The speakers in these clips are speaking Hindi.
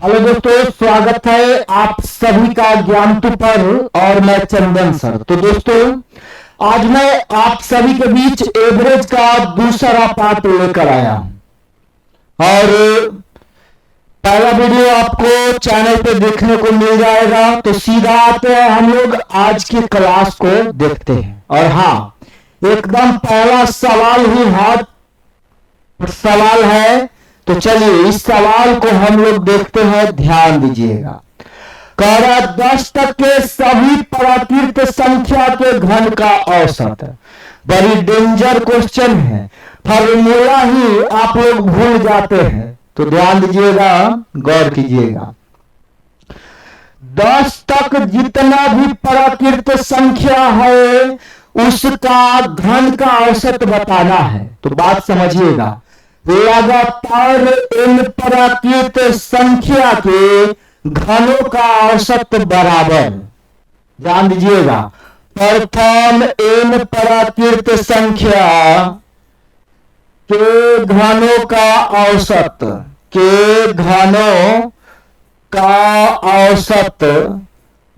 हेलो दोस्तों, स्वागत है आप सभी का ज्ञानतु पर। और मैं चंदन सर। तो दोस्तों, आज मैं आप सभी के बीच एवरेज का दूसरा पार्ट लेकर आया हूं। और पहला वीडियो आपको चैनल पे देखने को मिल जाएगा। तो सीधा आते हैं हम लोग आज की क्लास को देखते हैं। और हाँ, एकदम पहला सवाल ही हार्ड सवाल है। तो चलिए इस सवाल को हम लोग देखते हैं, ध्यान दीजिएगा। कह रहा 10 तक के सभी प्राकृत संख्या के घन का औसत। बड़ी डेंजर क्वेश्चन है, फॉर्मूला ही आप लोग भूल जाते हैं। तो ध्यान दीजिएगा, गौर कीजिएगा। 10 तक जितना भी प्राकृत संख्या है उसका घन का औसत बताना है। तो बात समझिएगा, लगातार इन प्राकृत संख्या के घनों का औसत बराबर। ध्यान दीजिएगा, प्रथम इन प्राकृत संख्या के घनों का औसत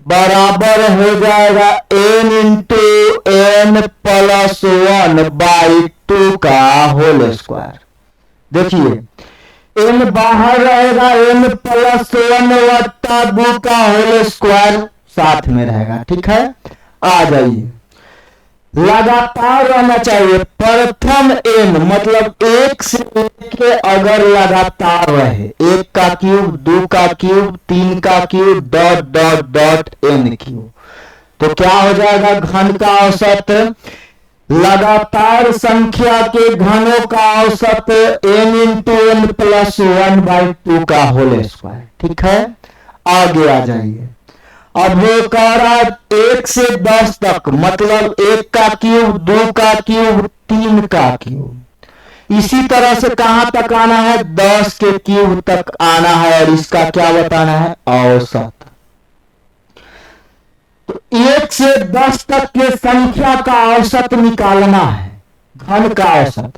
बराबर हो जाएगा n इंटू n प्लस 1/2 का होल स्क्वायर। देखिए n बाहर रहेगा, n प्लस 1/2 का होल स्क्वायर साथ में रहेगा। ठीक है, आ जाइए। लगातार रहना चाहिए। प्रथम n मतलब एक से लेके अगर लगातार रहे, 1 का क्यूब, 2 का क्यूब, 3 का cube, dot dot dot n cube, तो क्या हो जाएगा घन का औसत। लगातार संख्या के घनों का औसत n इंटू n प्लस 1/2 का होल स्क्वायर। ठीक है, आगे आ जाइए। अब वो कह रहा 1 से 10 तक मतलब 1 का क्यूब, 2 का क्यूब, 3 का क्यूब। इसी तरह से कहां तक आना है, 10 के क्यूब तक आना है। और इसका क्या बताना है, औसत। तो 1 से 10 तक के संख्या का औसत निकालना है, घन का औसत।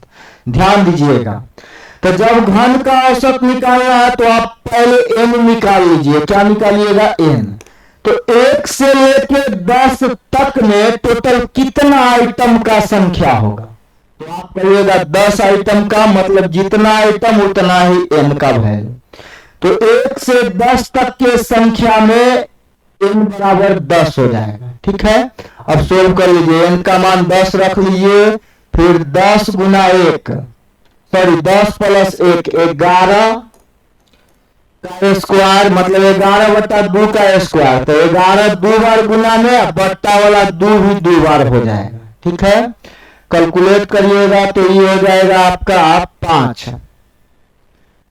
ध्यान दीजिएगा, तो जब घन का औसत निकालना है तो आप पहले n निकाल लीजिए। क्या निकालिएगा, n। तो 1 से लेके 10 तक में टोटल कितना आइटम का संख्या होगा। तो आप कहिएगा 10 आइटम का मतलब जितना आइटम उतना ही n का वैल्यू। तो 1 से 10 तक के संख्या में n बराबर 10 हो जाएगा। ठीक है, अब सोल्व कर लीजिए। n का मान 10 रख लीजिए, फिर 10 गुना 1 10 प्लस 1 11 का स्क्वायर मतलब 11/2 का स्क्वायर। तो 11 दो बार गुना में, बट्टा वाला 2 भी 2 बार हो जाएगा। ठीक है, कैलकुलेट करिएगा तो ये हो जाएगा आपका 5।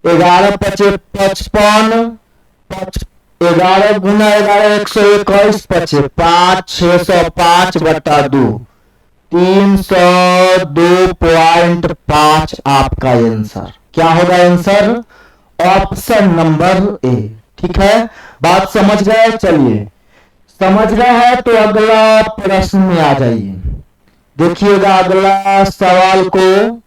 11 5 55, 11 गुना 11 121, 5 605/2 302.5 आपका आंसर। क्या होगा आंसर, ऑप्शन नंबर ए। ठीक है, बात समझ गए। चलिए, समझ गए हैं तो अगला प्रश्न में आ जाइए। देखिएगा अगला सवाल को।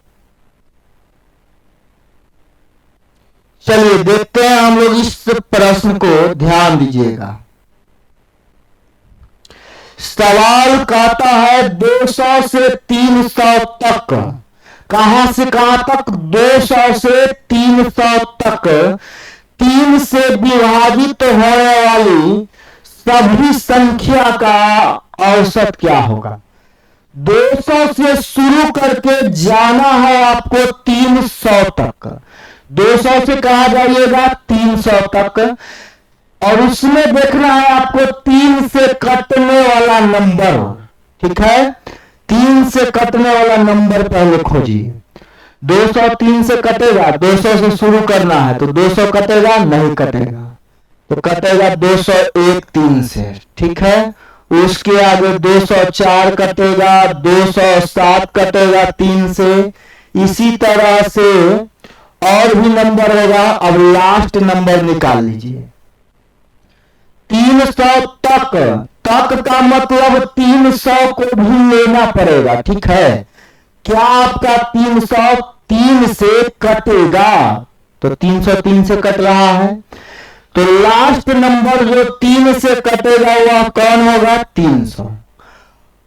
चलिए देखते हैं हम लोग इस प्रश्न को, ध्यान दीजिएगा। सवाल कहता है 200 से 300 तक। कहां से कहां तक, 200 से 300 तक 3 से विभाजित होने वाली सभी संख्या का औसत क्या होगा। 200 से शुरू करके जाना है आपको 300 तक। 200 से कहा जाइएगा 300 तक, और उसमें देखना है आपको 3 से कटने वाला नंबर। ठीक है, 3 से कटने वाला नंबर पहले खोजिए। 200 3 से कटेगा, 200 से शुरू करना है तो 200 कटेगा, नहीं कटेगा तो कटेगा 201 3 से। ठीक है, उसके आगे 204 कटेगा, 207 कटेगा 3 से। इसी तरह से और भी नंबर होगा। अब लास्ट नंबर निकाल लीजिए 300 तक। तक का मतलब 300 को भी लेना पड़ेगा। ठीक है, क्या आपका 300 3 से कटेगा, तो 303 से कट रहा है। तो लास्ट नंबर जो 3 से कटेगा वह कौन होगा? 300।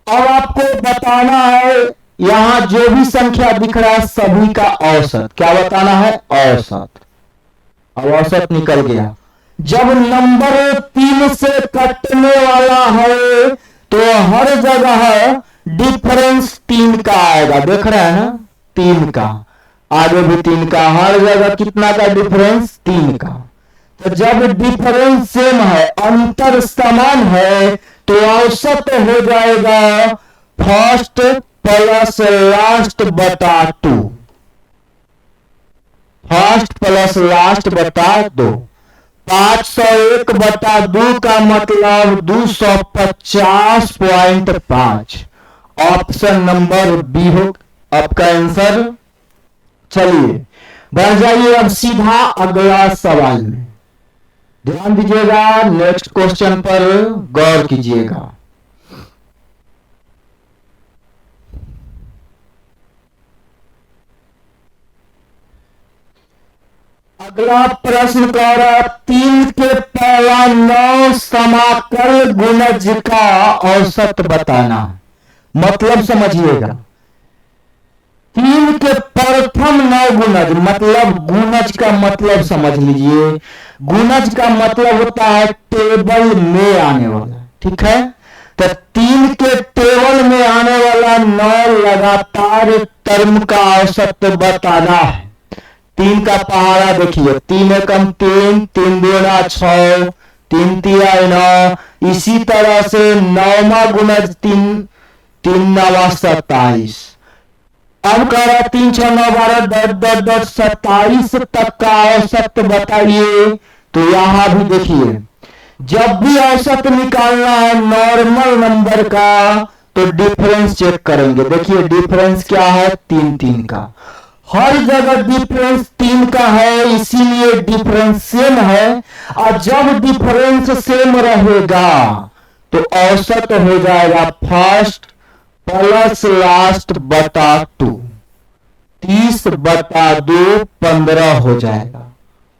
अब आपको बताना है यहां जो भी संख्या दिख रहा है सभी का औसत। क्या बताना है? औसत। अब औसत निकल गया। जब नंबर 3 से कटने वाला है तो हर जगह डिफरेंस 3 का आएगा। देख रहे हैं ना? 3 का, आगे भी 3 का, हर जगह कितना का डिफरेंस? 3 का। तो जब डिफरेंस सेम है, अंतर समान है, तो औसत हो जाएगा फर्स्ट प्लस लास्ट बटा 2। फर्स्ट प्लस लास्ट बटा 2। 501 बटा 2 का मतलब 250.5। ऑप्शन नंबर बी हो आपका आंसर। चलिए बढ़ जाइए अब सीधा अगला सवाल में। ध्यान दीजिएगा, नेक्स्ट क्वेश्चन पर गौर कीजिएगा। अगला प्रश्न कह रहा है 3 के पहला 9 समाकल गुणज का औसत बताना। मतलब समझिएगा, 3 के प्रथम 9 गुणज, मतलब गुणज का मतलब समझ लीजिए। गुणज का मतलब होता है टेबल में आने वाला। ठीक है? तो 3 के टेबल में आने वाला 9 लगातार टर्म का औसत बताना है। 3 का पहाड़ा देखिए, 3 एकम 3, 3 दूना 6, 3 तिया 9। इसी तरह से 9वां गुणज 3, 3 नवा 27। अब कह रहा 3 6 9 12 10 10 10 27 तक का औसत बताइए। तो यहां भी देखिए, जब भी औसत निकालना है नॉर्मल नंबर का तो डिफरेंस चेक करेंगे। देखिए डिफरेंस क्या है? 3 3 का। हर जगह डिफरेंस 3 का है, इसीलिए डिफरेंस सेम है। और जब डिफरेंस सेम रहेगा तो औसत हो जाएगा फर्स्ट प्लस लास्ट बटा 2। 30 बटा 2 15 हो जाएगा।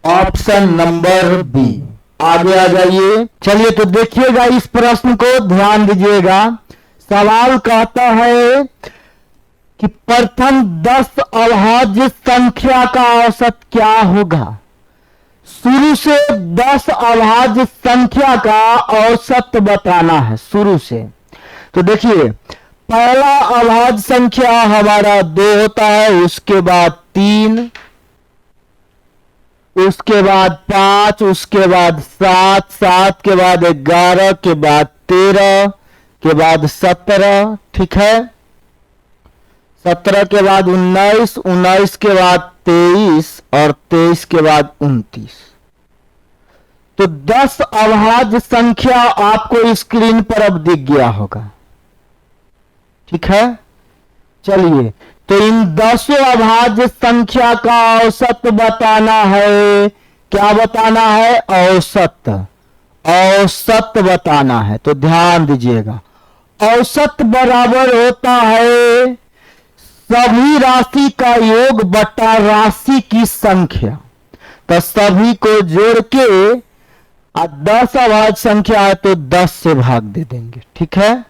Option number B. आगे आ जाइए। चलिए तो देखिएगा इस प्रश्न को, ध्यान दीजिएगा। सवाल कहता है कि प्रथम 10 अभाज्य संख्या का औसत क्या होगा। शुरू से 10 अभाज्य संख्या का औसत बताना है शुरू से। तो देखिए पहला अभाज्य संख्या हमारा 2 होता है, उसके बाद 3, उसके बाद 5, उसके बाद 7, 7 के बाद 11, के बाद 13, के बाद 17। ठीक है? 17 के बाद 19, 19 के बाद 23 और 23 के बाद 29। तो 10 अभाज्य संख्या आपको स्क्रीन पर अब दिख गया होगा। ठीक है? चलिए तो इन 10 अभाज्य संख्या का औसत बताना है। क्या बताना है? औसत। औसत बताना है। तो ध्यान दीजिएगा, औसत बराबर होता है सभी राशि का योग बटा राशि की संख्या। तो सभी को जोड़ के 10 अभाज्य संख्या है तो 10 से भाग दे देंगे। ठीक है?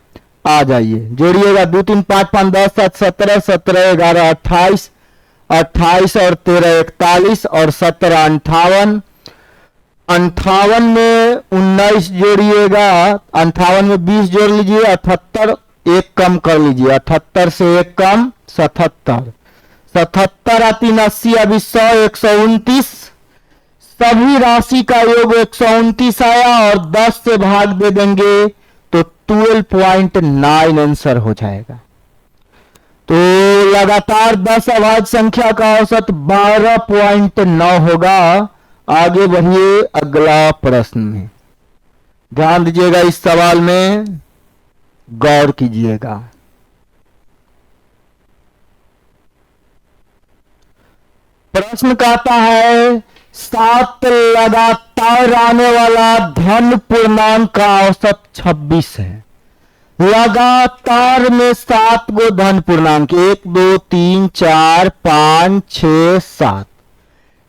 आ जाइए जोड़िएगा। 2 3 5 5 10 7 17 17 11 28, 28 और 13 41 और 17 58। 58 में 19 जोड़िएगा, 58 में 20 जोड़ लीजिए, 78 एक कम कर लीजिए, 78 से एक कम 77। 77 3 80, अभी 100 129। सभी राशि का योग 129 आया और 10 से भाग दे देंगे तो 12.9 आंसर हो जाएगा। तो लगातार 10 अभाज्य संख्या का औसत 12.9 होगा। आगे बढ़िए अगला प्रश्न में। ध्यान दीजिएगा, इस सवाल में गौर कीजिएगा। प्रश्न कहता है 7 लगातार आने वाला धन पूर्णांक का औसत 26 है। लगातार में 7 गो धन पूर्णांक, 1 2 3 4 5 6 7।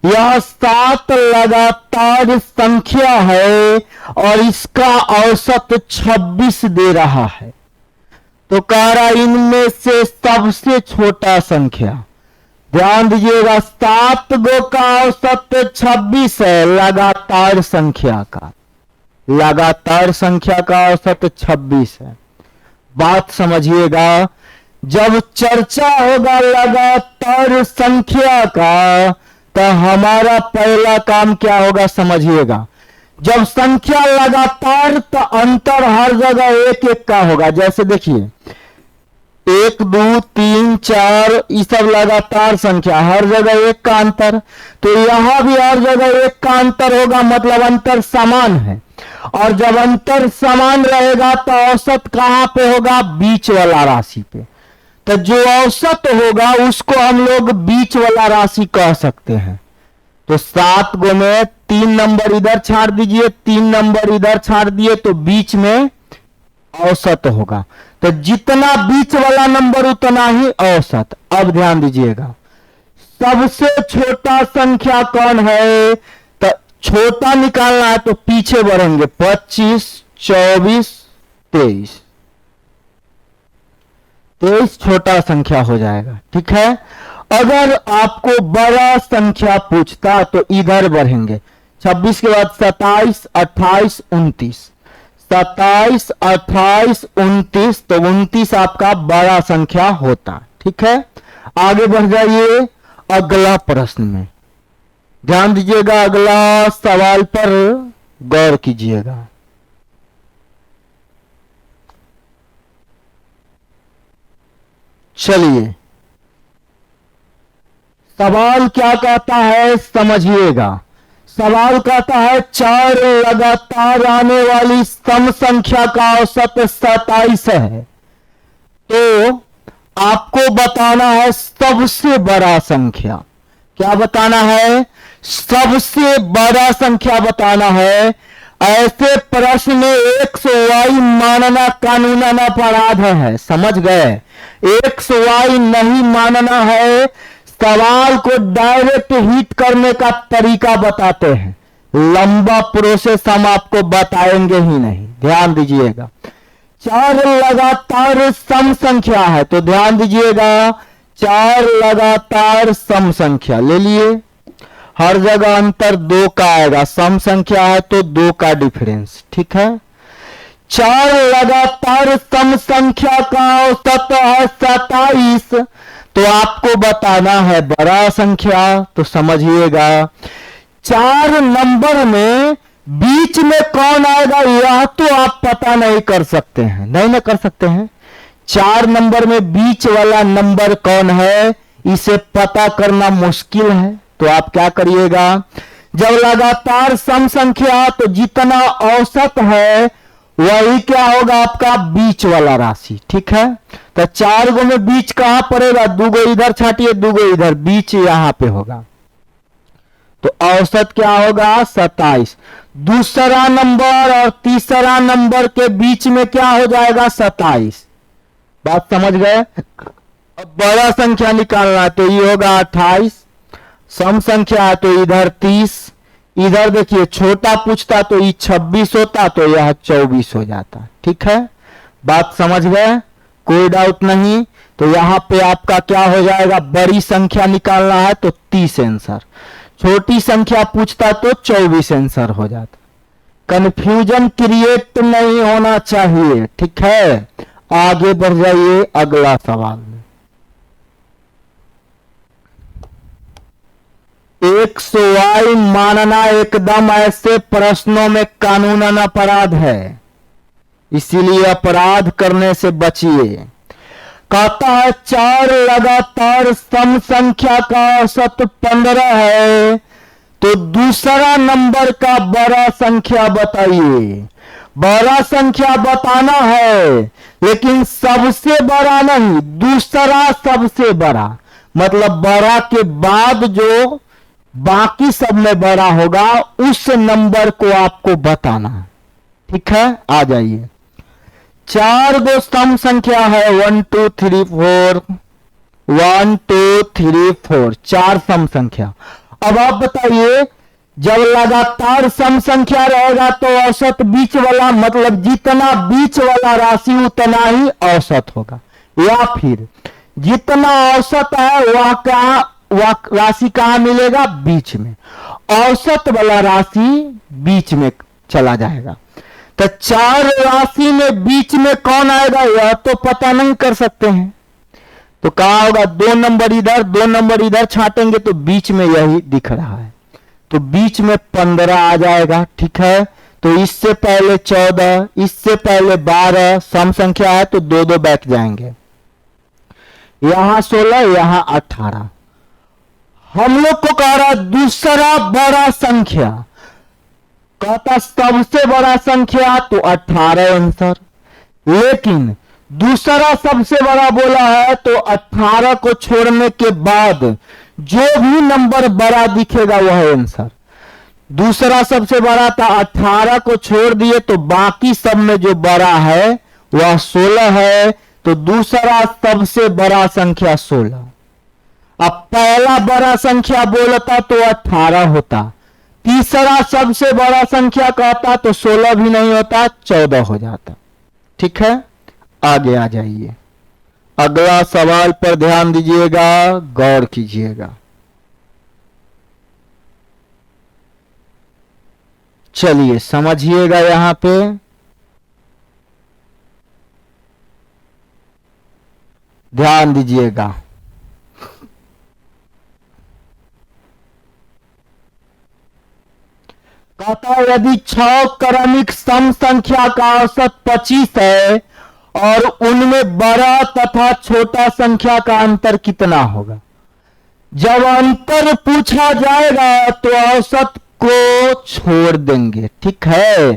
यह 7 लगातार संख्या है और इसका औसत 26 दे रहा है। तो कह रहा इनमें से सबसे छोटा संख्या, ध्यान दीजिएगा, 7 गो का औसत 26 है लगातार संख्या का, लगातार संख्या का औसत 26 है। बात समझिएगा, जब चर्चा होगा लगातार संख्या का तो हमारा पहला काम क्या होगा समझिएगा। जब संख्या लगातार तो अंतर हर जगह एक एक का होगा। जैसे देखिए 1 2 3 4 ये सब लगातार संख्या, हर जगह एक का अंतर, तो यहां भी हर जगह एक का अंतर होगा, मतलब अंतर समान है। और जब अंतर समान रहेगा तो औसत कहां पे होगा, बीच वाला राशि पे। तो जो औसत होगा उसको हम लोग बीच वाला राशि कह सकते हैं। तो 7 गो में 3 नंबर इधर छाड़ दीजिए, 3 नंबर इधर छाड़ दिए, तो बीच में औसत होगा। तो जितना बीच वाला नंबर उतना ही औसत। अब ध्यान दीजिएगा, सबसे छोटा संख्या कौन है, तो छोटा निकालना है तो पीछे बढ़ेंगे, 25 24 23, 23 छोटा संख्या हो जाएगा। ठीक है। अगर आपको बड़ा संख्या पूछता तो इधर बढ़ेंगे, 26 के बाद 27 28 29, 27 28 29, तो 29 आपका बड़ा संख्या होता। ठीक है। आगे बढ़ जाइए अगला प्रश्न में, ध्यान दीजिएगा, अगला सवाल पर गौर कीजिएगा। चलिए सवाल क्या कहता है समझिएगा। सवाल कहता है 4 लगातार आने वाली सम संख्या का औसत 27 है, तो आपको बताना है सबसे बड़ा संख्या। क्या बताना है, सबसे बड़ा संख्या बताना है। ऐसे प्रश्न में XY मानना कानूनन अपराध है, समझ गए। XY नहीं मानना है। सवाल को डायरेक्ट हिट करने का तरीका बताते हैं, लंबा प्रोसेस हम आपको बताएंगे ही नहीं। ध्यान दीजिएगा, 4 लगातार सम संख्या है, तो ध्यान दीजिएगा 4 लगातार सम संख्या ले लिए, हर जगह अंतर 2 का आएगा, सम संख्या है तो 2 का डिफरेंस। ठीक है। 4 लगातार सम संख्या का औसत है 27, तो आपको बताना है बड़ा संख्या। तो समझिएगा 4 नंबर में बीच में कौन आएगा यह तो आप पता नहीं कर सकते हैं, नहीं ना कर सकते हैं। 4 नंबर में बीच वाला नंबर कौन है इसे पता करना मुश्किल है। तो आप क्या करिएगा, जब लगातार सम संख्या तो जितना औसत है वही क्या होगा, आपका बीच वाला राशि। ठीक है। तो 4 गो में बीच कहां पड़ेगा, 2 गो इधर छाटिए, 2 गो इधर, बीच यहां पे होगा, तो औसत क्या होगा 27। दूसरा नंबर और तीसरा नंबर के बीच में क्या हो जाएगा 27। बात समझ गए। अब बड़ा संख्या निकालना तो ये होगा 28, सम संख्या है तो इधर 30, इधर देखिए छोटा पूछता तो ये 26 होता, तो यह 24 हो जाता। ठीक है। बात समझ गए, कोई डाउट नहीं। तो यहां पे आपका क्या हो जाएगा, बड़ी संख्या निकालना है तो 30 आंसर, छोटी संख्या पूछता तो 24 आंसर हो जाता। कंफ्यूजन क्रिएट नहीं होना चाहिए। ठीक है। आगे बढ़ जाइए अगला सवाल में। 100Y मानना एकदम ऐसे प्रश्नों में कानूनन अपराध है, इसीलिए अपराध करने से बचिए। कहता है 4 लगातार सम संख्या का औसत 15 है, तो दूसरा नंबर का बड़ा संख्या बताइए। बड़ा संख्या बताना है लेकिन सबसे बड़ा नहीं, दूसरा सबसे बड़ा, मतलब बड़ा के बाद जो बाकी सब में बड़ा होगा उस नंबर को आपको बताना है। ठीक है। आ जाइए, 4 गो सम संख्या है, 1 2 3 4, 1 2 3 4, 4 सम संख्या। अब आप बताइए, जब लगातार सम संख्या रहेगा तो औसत बीच वाला, मतलब जितना बीच वाला राशि उतना ही औसत होगा, या फिर जितना औसत है वह राशि कहां मिलेगा? बीच में। औसत वाला राशि बीच में चला जाएगा। तो चार राशि में बीच में कौन आएगा यह तो पता नहीं कर सकते हैं, तो कहा होगा 2 नंबर इधर 2 नंबर इधर छाटेंगे तो बीच में यही दिख रहा है, तो बीच में 15 आ जाएगा। ठीक है, तो इससे पहले 14, इससे पहले 12, सम संख्या है तो 2-2 बैठ जाएंगे, यहां 16, यहां 18। हम लोग को कह रहा दूसरा बड़ा संख्या, कहता सबसे बड़ा संख्या तो 18 आंसर, लेकिन दूसरा सबसे बड़ा बोला है तो 18 को छोड़ने के बाद जो भी नंबर बड़ा दिखेगा वह आंसर। दूसरा सबसे बड़ा था, 18 को छोड़ दिए तो बाकी सब में जो बड़ा है वह 16 है, तो दूसरा सबसे बड़ा संख्या 16। अब पहला बड़ा संख्या बोलता तो 18 होता, तीसरा सबसे बड़ा संख्या कहता तो 16 भी नहीं होता, 14 हो जाता। ठीक है, आगे आ जाइए, अगला सवाल पर ध्यान दीजिएगा, गौर कीजिएगा। चलिए समझिएगा, यहां पे ध्यान दीजिएगा। कहता है यदि 6 क्रमिक सम संख्या का औसत 25 है और उनमें बड़ा तथा छोटा संख्या का अंतर कितना होगा? जब अंतर पूछा जाएगा तो औसत को छोड़ देंगे। ठीक है,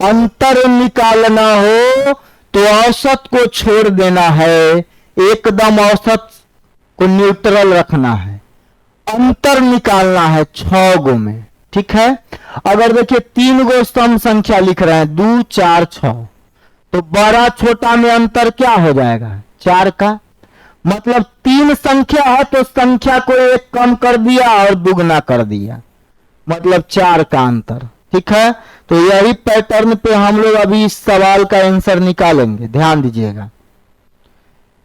अंतर निकालना हो तो औसत को छोड़ देना है, एकदम औसत को न्यूट्रल रखना है, अंतर निकालना है 6 गो में। ठीक है, अगर देखिए 3 गो सम संख्या लिख रहे हैं, 2, 4, 6, तो बड़ा छोटा में अंतर क्या हो जाएगा? 4 का, मतलब 3 संख्या है तो संख्या को 1 कम कर दिया और दुगना कर दिया, मतलब 4 का अंतर। ठीक है, तो यही पैटर्न पे हम लोग अभी इस सवाल का आंसर निकालेंगे, ध्यान दीजिएगा।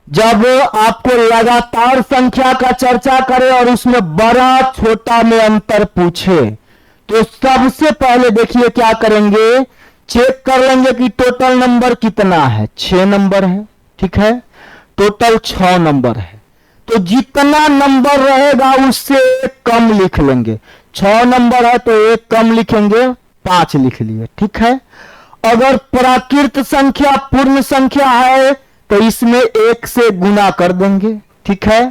जब आपको लगातार संख्या का चर्चा करे और उसमें बड़ा छोटा में अंतर पूछे तो सबसे पहले देखिए क्या करेंगे, चेक कर लेंगे कि टोटल नंबर कितना है, 6 नंबर है। ठीक है, टोटल 6 नंबर है, तो जितना नंबर रहेगा उससे 1 कम लिख लेंगे। 6 नंबर है तो 1 कम लिखेंगे, 5 लिख लिए। ठीक है, अगर प्राकृत संख्या पूर्ण संख्या है तो इसमें 1 से गुना कर देंगे। ठीक है,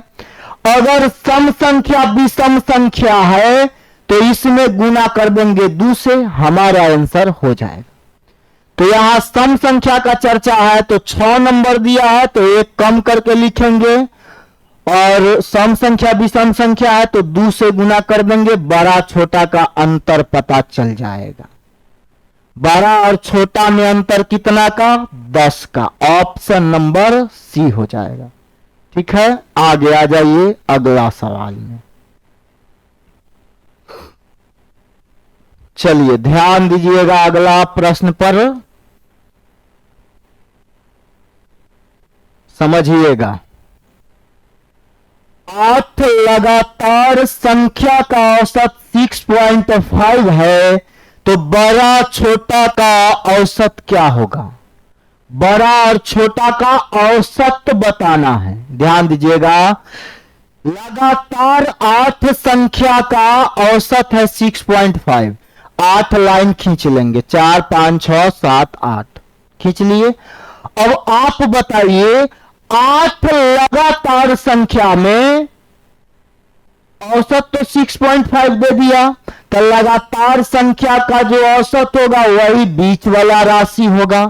अगर सम संख्या विषम संख्या है तो इसमें गुना कर देंगे 2 से, हमारा आंसर हो जाएगा। तो यहां सम संख्या का चर्चा है तो 6 नंबर दिया है तो 1 कम करके लिखेंगे, और सम संख्या विषम संख्या है तो 2 से गुना कर देंगे, बड़ा छोटा का अंतर पता चल जाएगा। बड़ा और छोटा में अंतर कितना का? 10 का, ऑप्शन नंबर सी हो जाएगा। ठीक है, आगे आ जाइए अगला सवाल में। चलिए ध्यान दीजिएगा अगला प्रश्न पर, समझिएगा। 8 लगातार संख्या का औसत 6.5 है तो बड़ा छोटा का औसत क्या होगा? बड़ा और छोटा का औसत बताना है, ध्यान दीजिएगा। लगातार 8 संख्या का औसत है 6.5, 8 लाइन खींच लेंगे, 4, 5, 6, 7, 8 खींच लिए। अब आप बताइए 8 लगातार संख्या में औसत तो 6.5 दे दिया, तो लगातार संख्या का जो औसत होगा वही बीच वाला राशि होगा।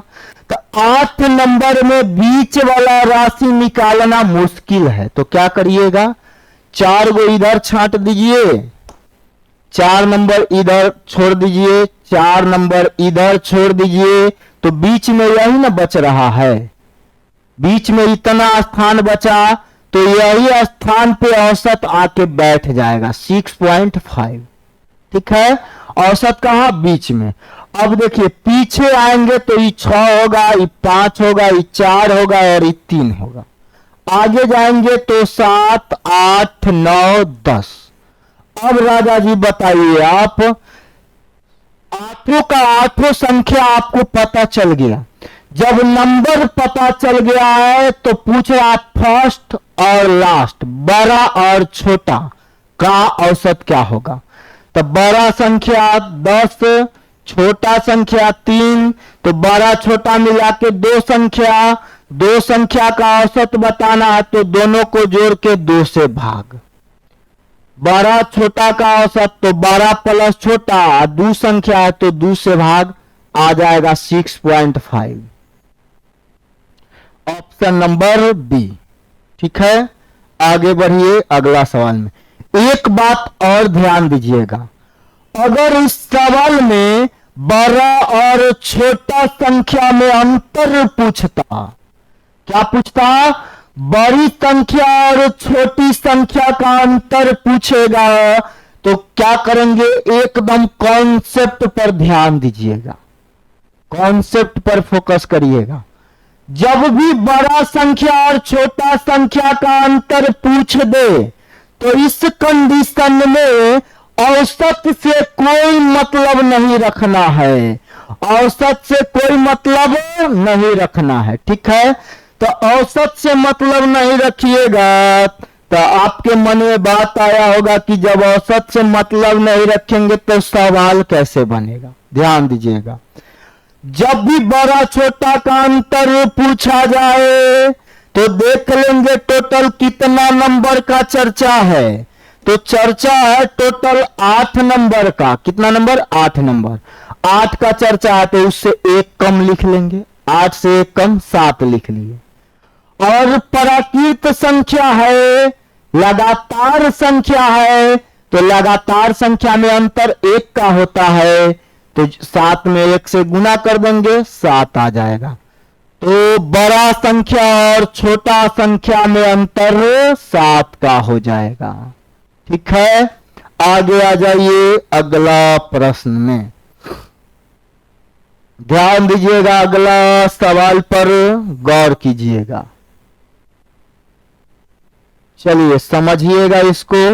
तो 8 नंबर में बीच वाला राशि निकालना मुश्किल है, तो क्या करिएगा, 4 गो इधर छांट दीजिए, 4 नंबर इधर छोड़ दीजिए, 4 नंबर इधर छोड़ दीजिए, तो बीच में यही ना बच रहा है, बीच में इतना स्थान बचा तो यही स्थान पे औसत आके बैठ जाएगा 6.5। ठीक है, औसत कहाँ, बीच में। अब देखिए पीछे आएंगे तो ये 6 होगा, ये 5 होगा, ये 4 होगा और ये 3 होगा। आगे जाएंगे तो 7, 8, 9, 10। अब राजा जी बताइए, आप आठों का आठों संख्या आपको पता चल गया। जब नंबर पता चल गया है तो पूछ रहा फर्स्ट और लास्ट, बड़ा और छोटा का औसत क्या होगा। तो बड़ा संख्या 10, छोटा संख्या 3, तो बड़ा छोटा मिला के दो संख्या का औसत बताना है तो दोनों को जोड़ के 2 से भाग। बड़ा छोटा का औसत तो बड़ा प्लस छोटा, 2 संख्या है तो 2 से भाग, आ जाएगा 6.5। Option number B. ठीक है, आगे बढ़िए अगला सवाल में। एक बात और ध्यान दीजिएगा, अगर इस सवाल में बड़ा और छोटा संख्या में अंतर पूछता, क्या पूछता, बड़ी संख्या और छोटी संख्या का अंतर पूछेगा, तो क्या करेंगे, एकदम कॉन्सेप्ट पर ध्यान दीजिएगा, कॉन्सेप्ट पर फोकस करिएगा। जब भी बड़ा संख्या और छोटा संख्या का अंतर पूछ दे तो इस कंडीशन में औसत से कोई मतलब नहीं रखना है, औसत से कोई मतलब नहीं रखना है। ठीक है, तो औसत से मतलब नहीं रखिएगा तो आपके मन में बात आया होगा कि जब औसत से मतलब नहीं रखेंगे तो सवाल कैसे बनेगा। ध्यान दीजिएगा, जब भी बड़ा छोटा का अंतर पूछा जाए तो देख लेंगे टोटल कितना नंबर का चर्चा है। तो चर्चा है टोटल 8 नंबर का। कितना नंबर, 8 नंबर। 8 का चर्चा है तो उससे 1 कम लिख लेंगे, 8 से 1 कम 7 लिख लिए। और प्राकृत संख्या है, लगातार संख्या है, तो लगातार संख्या में अंतर 1 का होता है, तो 7 में 1 से गुना कर देंगे, 7 आ जाएगा। तो बड़ा संख्या और छोटा संख्या में अंतर 7 का हो जाएगा। ठीक है, आगे आ जाइए अगला प्रश्न में। ध्यान दीजिएगा, अगला सवाल पर गौर कीजिएगा। चलिए समझिएगा इसको।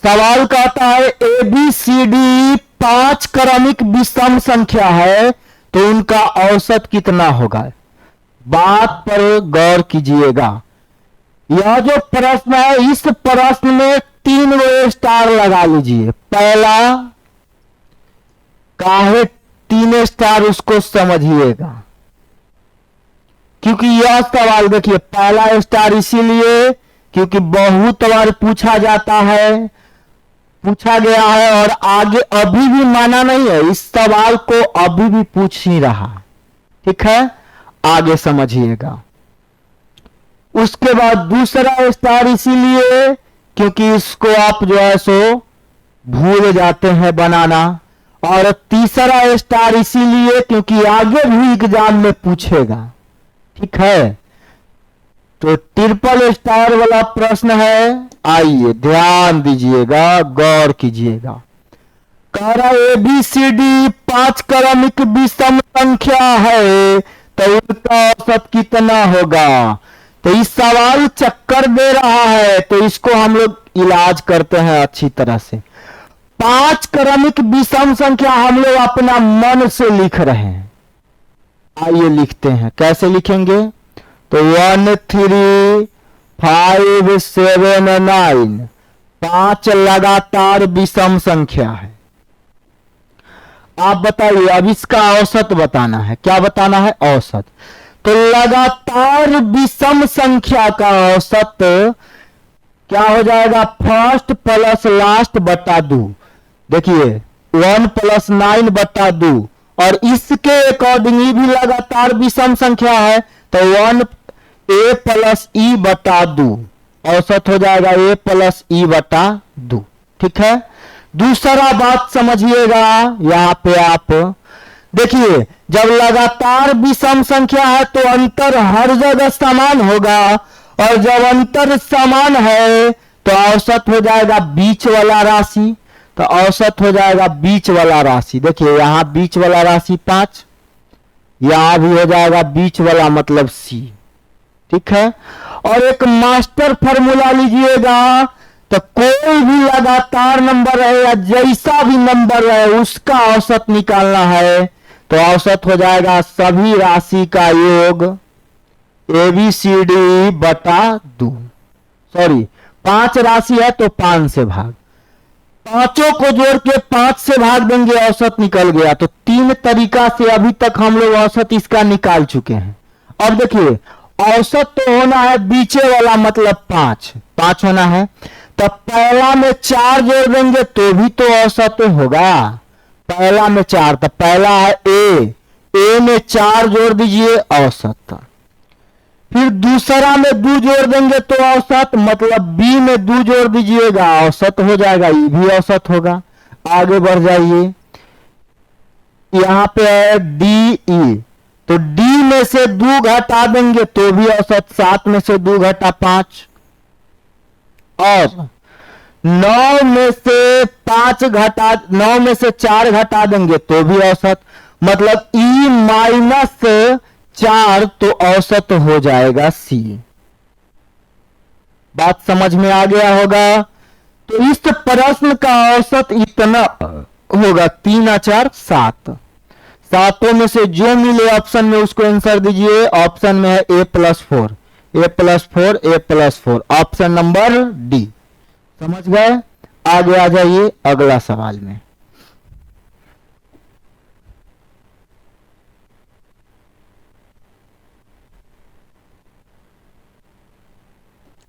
सवाल कहता है ABCD 5 क्रमिक विषम संख्या है तो उनका औसत कितना होगा। बात पर गौर कीजिएगा। यह जो प्रश्न है, इस प्रश्न में 3 गो स्टार लगा लीजिए। पहला काहे 3 स्टार, उसको समझिएगा, क्योंकि यह सवाल देखिए पहला स्टार इसीलिए क्योंकि बहुत बार पूछा जाता है, पूछा गया है और आगे अभी भी माना नहीं है, इस सवाल को अभी भी पूछ ही रहा। ठीक है, आगे समझिएगा। उसके बाद दूसरा स्टार इसीलिए क्योंकि इसको आप जो है सो भूल जाते हैं बनाना। और तीसरा स्टार इसीलिए क्योंकि आगे भी एग्जाम में पूछेगा। ठीक है, तो ट्रिपल स्टार वाला प्रश्न है। आइए ध्यान दीजिएगा, गौर कीजिएगा। कह रहा ABCD 5 क्रमिक विषम संख्या है तो उनका औसत कितना होगा। तो इस सवाल चक्कर दे रहा है तो इसको हम लोग इलाज करते हैं अच्छी तरह से। 5 क्रमिक विषम संख्या हम लोग अपना मन से लिख रहे हैं। आइए लिखते हैं, कैसे लिखेंगे, तो 1 3 5 7 9 5 लगातार विषम संख्या है। आप बताइए, अब इसका औसत बताना है। क्या बताना है, औसत। तो लगातार विषम संख्या का औसत क्या हो जाएगा, फर्स्ट प्लस लास्ट बटा 2। देखिए 1 + 9 बटा 2, और इसके अकॉर्डिंग भी लगातार विषम संख्या है तो 1A + E बटा 2 औसत हो जाएगा A + E बटा 2। ठीक है, दूसरा बात समझिएगा। यहां पे आप देखिए जब लगातार विषम संख्या है तो अंतर हर जगह समान होगा, और जब अंतर समान है तो औसत हो जाएगा बीच वाला राशि। तो औसत हो जाएगा बीच वाला राशि। देखिए यहां बीच वाला राशि 5, यहां भी हो जाएगा बीच वाला मतलब C। ठीक है, और एक मास्टर फॉर्मूला लीजिएगा, तो कोई भी लगातार नंबर रहे या जैसा भी नंबर रहे उसका औसत निकालना है, तो औसत हो जाएगा सभी राशि का योग ABCD बटा 2। सॉरी 5 राशि है तो 5 से भाग, पांचों को जोड़ के 5 से भाग देंगे, औसत निकल गया। तो 3 तरीका से अभी तक हम लोग औसत इसका निकाल चुके हैं। अब देखिए औसत तो होना है बीचे वाला मतलब 5 होना है, तो पहला में 4 जोड़ देंगे तो भी तो औसत होगा। पहला में 4, तो पहला है ए में 4 जोड़ दीजिए औसत। फिर दूसरा में 2 जोड़ देंगे तो औसत, मतलब बी में 2 जोड़ दीजिएगा औसत हो जाएगा, ये भी औसत होगा। आगे बढ़ जाइए, यहां पे है डी ई, तो डी में से 2 घटा देंगे तो भी औसत, 7 में से 2 घटा 5, और 9 में से 9 में से 4 घटा देंगे तो भी औसत, मतलब ई माइनस 4, तो औसत हो जाएगा C। बात समझ में आ गया होगा। तो इस प्रश्न का औसत इतना होगा 3 और 4 7, सातों में से जो मिले ऑप्शन में उसको आंसर दीजिए। ऑप्शन में है A+4, A+4, option number D. समझ गए? आगे आ जाइए अगला सवाल में।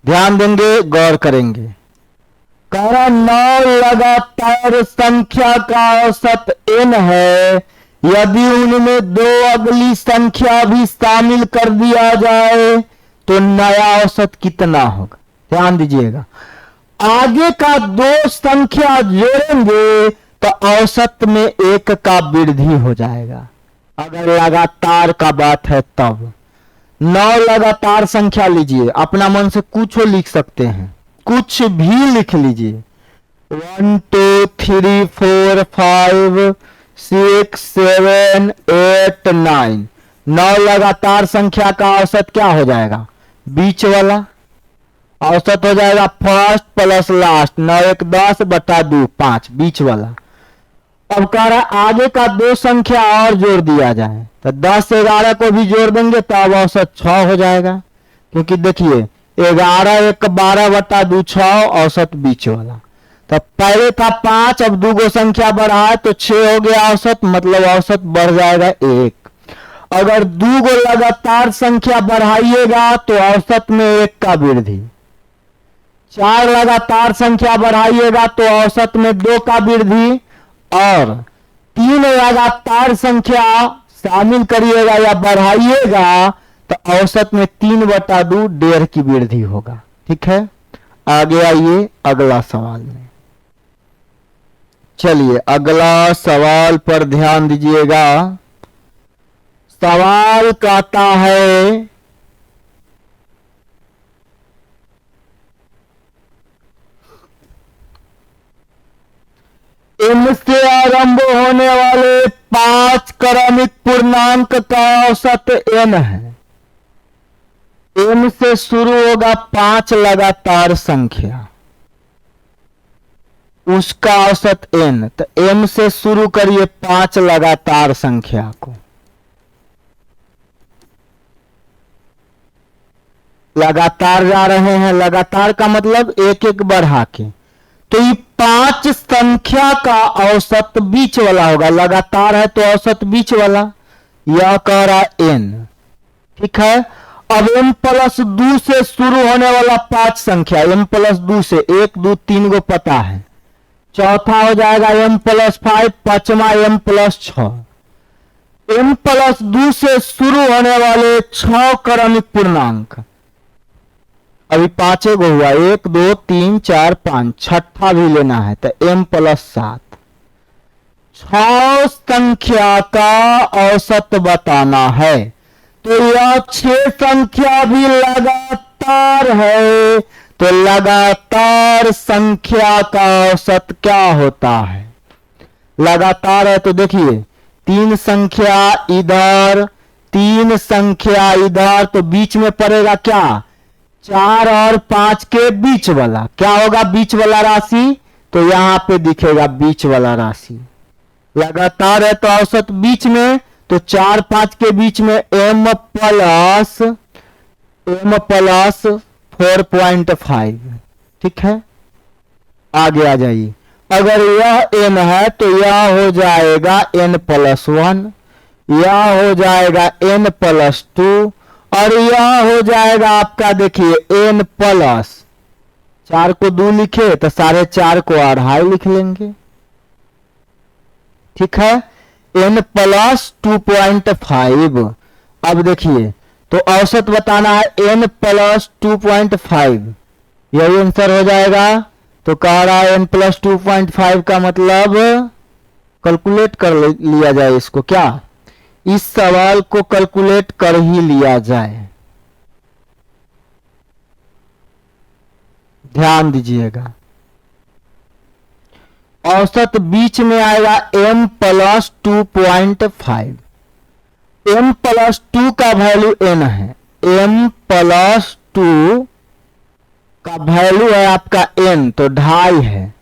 ध्यान देंगे, गौर करेंगे। कह रहा 9 लगातार संख्या का औसत n है, यदि उनमें 2 अगली संख्या भी शामिल कर दिया जाए तो नया औसत कितना होगा। ध्यान दीजिएगा, आगे का 2 संख्या जोड़ेंगे तो औसत में 1 का वृद्धि हो जाएगा। अगर लगातार का बात है तब 9 लगातार संख्या लीजिए, अपना मन से कुछ लिख सकते हैं, कुछ भी लिख लीजिए, 1 2 3 4 5 6 7 8 9। 9 लगातार संख्या का औसत क्या हो जाएगा, बीच वाला औसत हो जाएगा फर्स्ट प्लस लास्ट, 9 1 10 बटा 2 5, बीच वाला। अब कह रहा है आगे का 2 संख्या और जोड़ दिया जाए, तो 10 से 11 को भी जोड़ देंगे तो अब औसत 6 हो जाएगा, क्योंकि देखिए 11 1 12 बटा 2 6, औसत बीच वाला। तो पहले था 5, अब 2 संख्या बढ़ा है तो 6 हो गया औसत, मतलब औसत बढ़ जाएगा 1। अगर 2 लगातार संख्या बढ़ाइएगा तो औसत में 1 का वृद्धि, 4 लगातार संख्या बढ़ाइएगा तो औसत में 2 का वृद्धि, और 3 लगातार संख्या शामिल करिएगा या बढ़ाइएगा तो औसत में 3/2 1.5 की वृद्धि होगा। ठीक है, आगे आइए अगला सवाल में। चलिए अगला सवाल पर ध्यान दीजिएगा। सवाल कहता है m से आरंभ होने वाले 5 क्रमिक पूर्णांक का औसत n है। m से शुरू होगा 5 लगातार संख्या, उसका औसत n। तो m से शुरू करिए 5 लगातार संख्या को, लगातार जा रहे हैं, लगातार का मतलब एक एक बढ़ा के, तो ये 5 संख्या का औसत बीच वाला होगा। लगातार है तो औसत बीच वाला, यह कह रहा n। ठीक है, अब m+2 से शुरू होने वाला 5 संख्या, m+2 से 1 2 3 को पता है, चौथा हो जाएगा m+5, पांचवा m+6। m+2 से शुरू होने वाले 6 क्रमिक पूर्णांक, अभी 5 गो हुआ, 1 2 3 4 5, छठा भी लेना है तो m+7। 6 संख्या का औसत बताना है। तो यह 6 संख्या भी लगातार है, तो लगातार संख्या का औसत क्या होता है? लगातार है तो देखिए 3 संख्या इधर, 3 संख्या इधर, तो बीच में पड़ेगा क्या? 4 और 5 के बीच वाला क्या होगा? बीच वाला राशि। तो यहां पे दिखेगा बीच वाला राशि। लगातार है तो औसत बीच में, तो 4 5 के बीच में m प्लस 4.5। ठीक है, आगे आ जाइए। अगर यह n है तो यह हो जाएगा n+1, यह हो जाएगा n+2, और यह हो जाएगा आपका देखिए n प्लस 4 को 2 लिखे तो 4.5 को 2.5 लिख लेंगे। ठीक है, n+2.5। अब देखिए तो औसत बताना है n+2.5, यही आंसर हो जाएगा। तो कह रहा है n+2.5 का मतलब कैलकुलेट कर लिया जाए इसको, क्या इस सवाल को कैलकुलेट कर ही लिया जाए। ध्यान दीजिएगा, औसत बीच में आएगा m+2.5। m+2 का वैल्यू n है, m+2 का वैल्यू है आपका n, तो 2.5 है।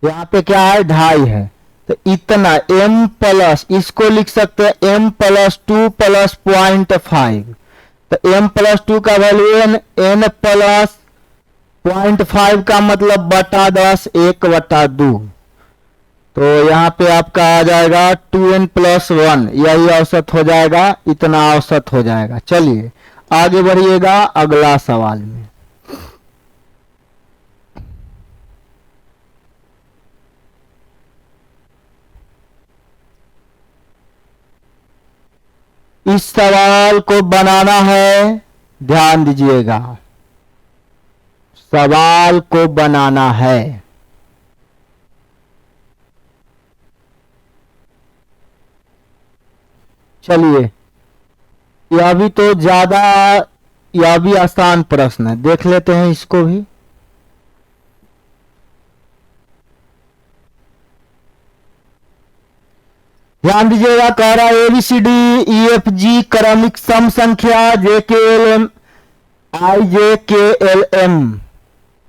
यहाँ पे क्या है? 2.5 है। तो इतना m प्लस, इसको लिख सकते हैं m+2 + 0.5। तो m+2 का वैल्यू n प्लस 0.5 का मतलब बटा 10, 1/2। तो यहाँ पे आपका आ जाएगा 2n+1, यही औसत हो जाएगा, इतना औसत हो जाएगा। चलिए आगे बढ़िएगा अगला सवाल में। इस सवाल को बनाना है, ध्यान दीजिएगा, सवाल को बनाना है। चलिए यह भी तो ज्यादा, यह भी आसान प्रश्न है, देख लेते हैं इसको भी। ध्यान दीजिएगा, कह रहा है ABCDEFG क्रमिक सम संख्या JKLM IJKLM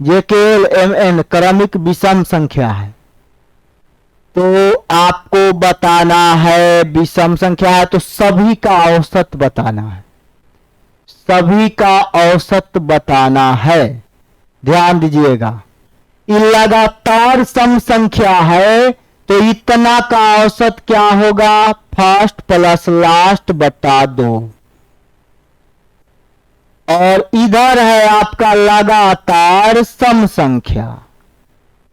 JKLMN क्रमिक विषम संख्या है। तो आपको बताना है, विषम संख्या है तो सभी का औसत बताना है, सभी का औसत बताना है। ध्यान दीजिएगा, ये लगातार सम संख्या है तो इतना का औसत क्या होगा? फर्स्ट प्लस लास्ट बटा 2। और इधर है आपका लगातार सम संख्या,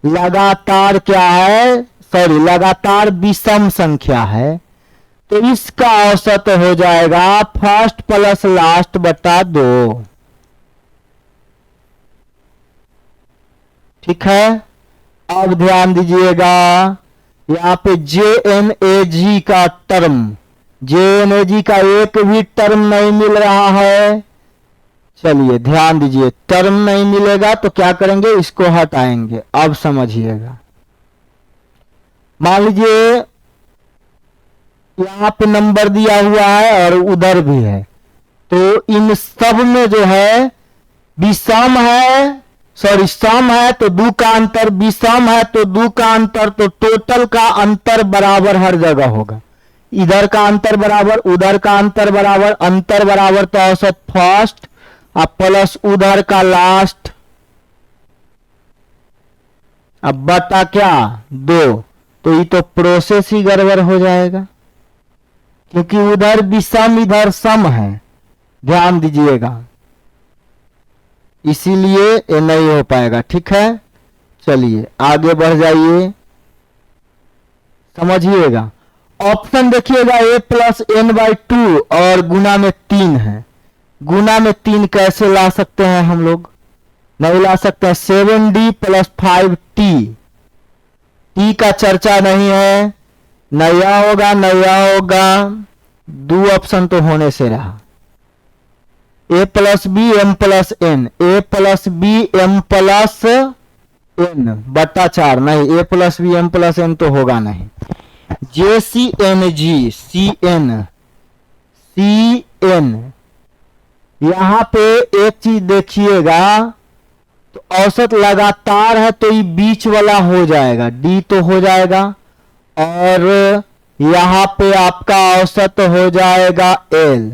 लगातार क्या है? सॉरी, लगातार विषम संख्या है, तो इसका औसत हो जाएगा फर्स्ट प्लस लास्ट बटा 2। ठीक है, अब ध्यान दीजिएगा, यहाँ पे JNAG का टर्म, JNAG का एक भी टर्म नहीं मिल रहा है। चलिए ध्यान दीजिए, टर्म नहीं मिलेगा तो क्या करेंगे? इसको हटाएंगे। अब समझिएगा, मान लीजिए यहाँ पे नंबर दिया हुआ है और उधर भी है, तो इन सब में जो है विषम है, सॉरी सम है तो 2 का अंतर, विषम है तो 2 का अंतर, तो टोटल का अंतर बराबर हर जगह होगा। इधर का अंतर बराबर, उधर का अंतर बराबर, अंतर बराबर तो औसत फर्स्ट अब प्लस उधर का लास्ट, अब बटा क्या? 2। तो ये तो प्रोसेस ही गड़बड़ हो जाएगा, क्योंकि उधर विषम इधर सम है। ध्यान दीजिएगा, इसीलिए ये नहीं हो पाएगा। ठीक है, चलिए आगे बढ़ जाइए, समझिएगा। ऑप्शन देखिएगा a+n/2 और गुना में 3 है। गुना में 3 कैसे ला सकते हैं हम लोग? नहीं ला सकते हैं। 7d + 5t, t का चर्चा नहीं है, नया होगा, नया होगा, दो ऑप्शन तो होने से रहा। A plus B M plus N, A plus B M plus N बटा 4, नहीं, A plus B M plus N तो होगा नहीं। J C N G, C N, C N, यहां पे एक चीज देखिएगा, तो औसत लगातार है तो ये बीच वाला हो जाएगा, डी तो हो जाएगा, और यहां पे आपका औसत हो जाएगा एल।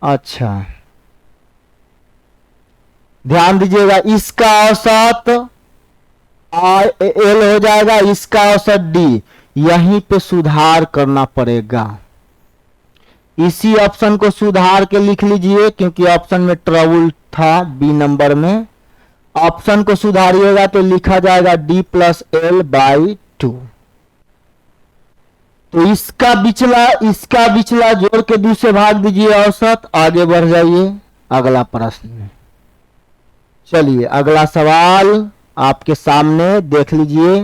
अच्छा ध्यान दीजिएगा, इसका औसत एल हो जाएगा, इसका औसत डी। यहीं पे सुधार करना पड़ेगा, इसी ऑप्शन को सुधार के लिख लीजिए, क्योंकि ऑप्शन में ट्रबल था बी नंबर में। ऑप्शन को सुधारिएगा तो लिखा जाएगा डी प्लस एल बाई 2। तो इसका बिचला जोड़ के दूसरे भाग दीजिए औसत, आगे बढ़ जाइए अगला प्रश्न में। चलिए अगला सवाल आपके सामने देख लीजिए,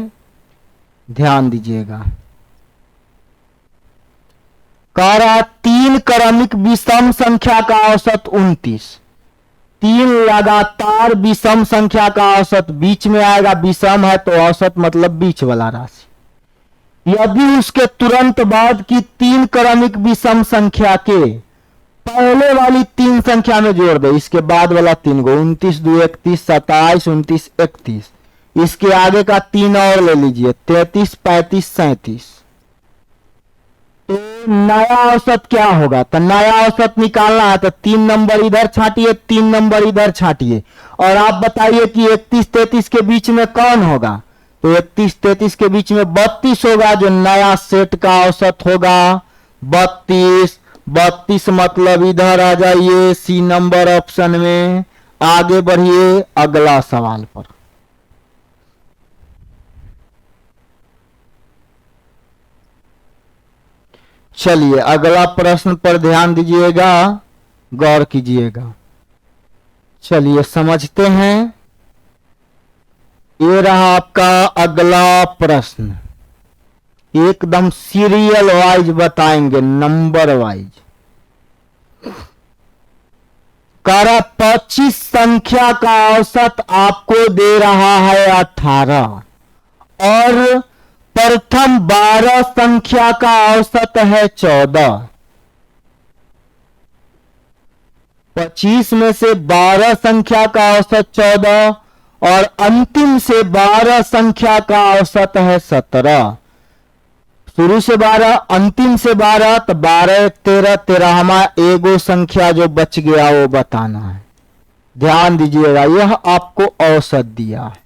ध्यान दीजिएगा। कह रहा 3 क्रमिक विषम संख्या का औसत 29, 3 लगातार विषम संख्या का औसत, बीच में आएगा, विषम है तो औसत मतलब बीच वाला राशि। यदि उसके तुरंत बाद की 3 क्रमिक विषम संख्या के पहले वाली 3 संख्या में जोड़ दे, इसके बाद वाला 3 को, 29 2 31 27 29 31, इसके आगे का 3 और ले लीजिए, 33 35 37। तो नया औसत क्या होगा? तो नया औसत निकालना है तो 3 नंबर इधर छाटिए, 3 नंबर इधर छाटिए, और आप बताइए कि 31 33 के बीच में कौन होगा? तो 31 33 के बीच में 32 होगा, जो नया सेट का औसत होगा 32। 32 मतलब इधर आ जाइए सी नंबर ऑप्शन में, आगे बढ़िए अगला सवाल पर। चलिए अगला प्रश्न पर ध्यान दीजिएगा, गौर कीजिएगा। चलिए समझते हैं। ये रहा आपका अगला प्रश्न, एकदम सीरियल वाइज बताएंगे, नंबर वाइज। कह 25 संख्या का औसत आपको दे रहा है 18, और प्रथम 12 संख्या का औसत है 14। 25 में से 12 संख्या का औसत 14, और अंतिम से 12 संख्या का औसत है 17। शुरू से 12, अंतिम से 12, तो 12 13 13वां एगो संख्या जो बच गया वो बताना है। ध्यान दीजिएगा, यह आपको औसत दिया है,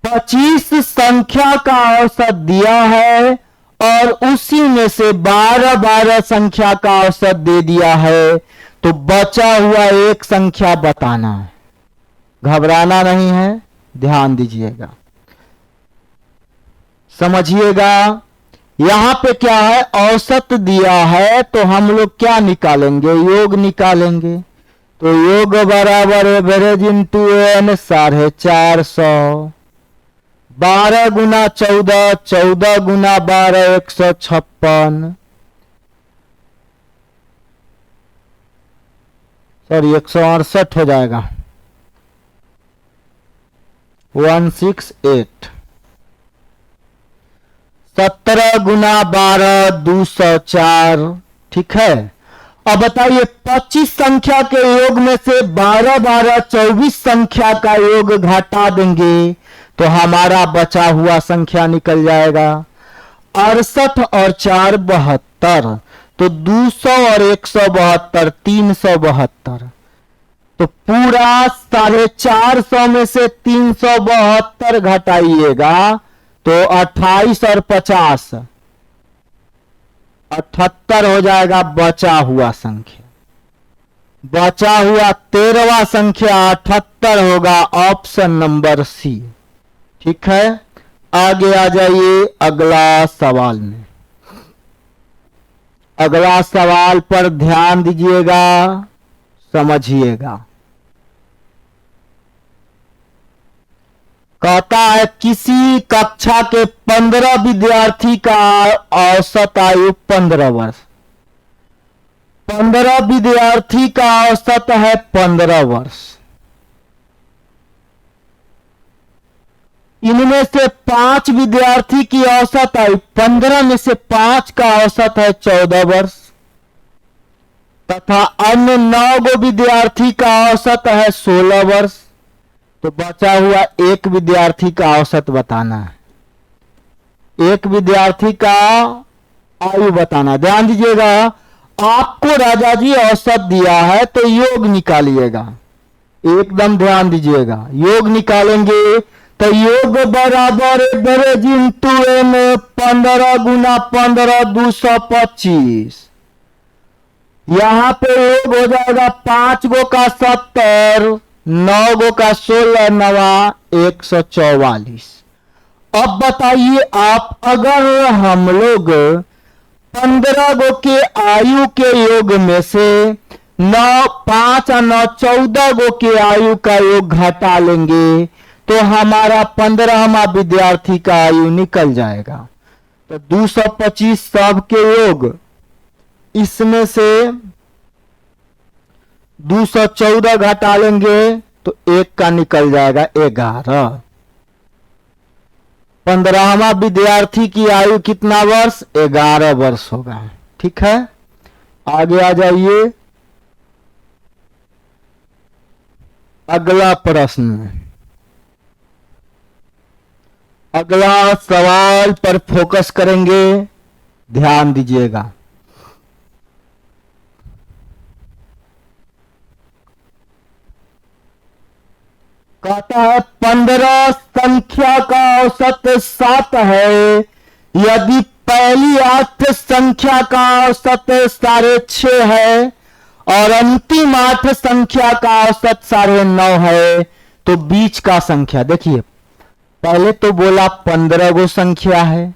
25 संख्या का औसत दिया है, और उसी में से 12 12 संख्या का औसत दे दिया है, तो बचा हुआ एक संख्या बताना है। घबराना नहीं है, ध्यान दीजिएगा, समझिएगा। यहां पे क्या है, औसत दिया है तो हम लोग क्या निकालेंगे, योग निकालेंगे। तो योग बराबर एवरेज इंटू एन 450, 12 गुना 14, 14 गुना 12 156, सॉरी 168 हो जाएगा, 168। 17 गुना 12 204, ठीक है। अब बताइए 25 संख्या के योग में से 12 12 24 संख्या का योग घटा देंगे तो हमारा बचा हुआ संख्या निकल जाएगा 68 और 4 72, तो 200 और 172 372। तो पूरा 450 में से 372 घटाइएगा तो 28 और 50 78 हो जाएगा बचा हुआ संख्या। बचा हुआ 13वां संख्या 78 होगा, ऑप्शन नंबर सी। ठीक है, आगे आ जाइए अगला सवाल में। अगला सवाल पर ध्यान दीजिएगा, समझिएगा। कहता है किसी कक्षा के 15 विद्यार्थी का औसत आयु 15 वर्ष। 15 विद्यार्थी का औसत है 15 वर्ष। इनमें से 5 विद्यार्थी की औसत आयु 15 में से 5 का औसत है 14 वर्ष तथा अन्य 9 गो विद्यार्थी का औसत है 16 वर्ष। तो बचा हुआ एक विद्यार्थी का औसत बताना है। एक विद्यार्थी का आयु बताना। ध्यान दीजिएगा, आपको राजा जी औसत दिया है तो योग निकालिएगा। एकदम ध्यान दीजिएगा, योग निकालेंगे तो योग बराबर एवरेज इंटू एन 15 गुना 15 225। यहां पे योग हो जाएगा 5 गो का 70, 9 गो का 16, नवा 144। अब बताइए आप, अगर हम लोग 15 गो के आयु के योग में से 9 5 और 9 14 गो के आयु का योग घटा लेंगे तो हमारा 15वां विद्यार्थी का आयु निकल जाएगा। तो 225 सब के योग, इसमें से 214 घटा लेंगे तो एक का निकल जाएगा 11। 15वां विद्यार्थी की आयु कितना वर्ष? 11 वर्ष होगा। ठीक है, आगे आ जाइए। अगला प्रश्न, अगला सवाल पर फोकस करेंगे, ध्यान दीजिएगा। कहता है 15 संख्या का औसत 7 है यदि पहली 8 संख्या का औसत 6.5 है और अंतिम 8 संख्या का औसत 9.5 है तो बीच का संख्या। देखिए, पहले तो बोला 15 गो संख्या है